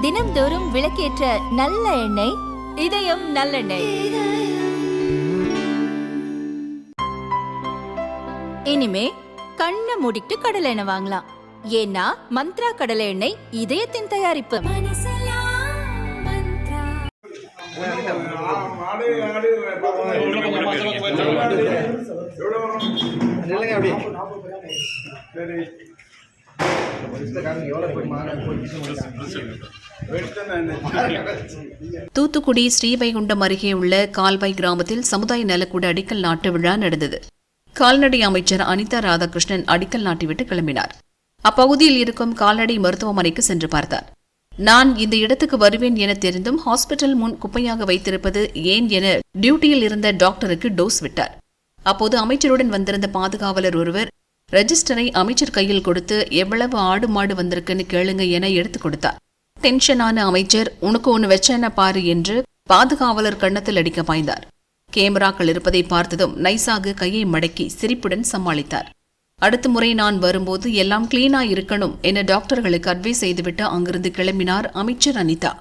தினம்தோறும் விளக்கேற்ற நல்ல எண்ணெய் இதயம் நல்லெண்ணெய். இனிமே கண்ணை மூடிட்டு கடலை எண்ணெய் வாங்கலாம். ஏன்னா மந்த்ரா கடலை எண்ணெய் இதயத்தின் தயாரிப்பு. தூத்துக்குடி ஸ்ரீவைகுண்டம் அருகே உள்ள கால்வாய் கிராமத்தில் சமுதாய நலக்கூட அடிக்கல் நாட்டு விழா நடந்தது. கால்நடை அமைச்சர் அனிதா ராதாகிருஷ்ணன் அடிக்கல் நாட்டிவிட்டு கிளம்பினார். அப்பகுதியில் இருக்கும் கால்நடை மருத்துவமனைக்கு சென்று பார்த்தார். நான் இந்த இடத்துக்கு வருவேன் என தெரிந்தும் ஹாஸ்பிட்டல் முன் குப்பையாக வைத்திருப்பது ஏன் என டியூட்டியில் இருந்த டாக்டருக்கு டோஸ் விட்டார். அப்போது அமைச்சருடன் வந்திருந்த பாதுகாவலர் ஒருவர் ரெஜிஸ்டரை அமைச்சர் கையில் கொடுத்து எவ்வளவு ஆடு மாடு வந்திருக்குன்னு கேளுங்க என எடுத்துக் கொடுத்தார். டென்ஷனான அமைச்சர் உனக்கு ஒன்று வச்சேன பாரு என்று பாதுகாவலர் கன்னத்தில் அடிக்க பாய்ந்தார். கேமராக்கள் இருப்பதை பார்த்ததும் நைசாக கையை மடக்கி சிரிப்புடன் சமாளித்தார். அடுத்த முறை நான் வரும்போது எல்லாம் கிளீனா இருக்கணும் என டாக்டர்களுக்கு அட்வைஸ் செய்துவிட்டு அங்கிருந்து கிளம்பினார் அமைச்சர் அனிதா.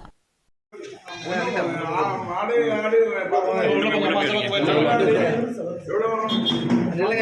நல்ல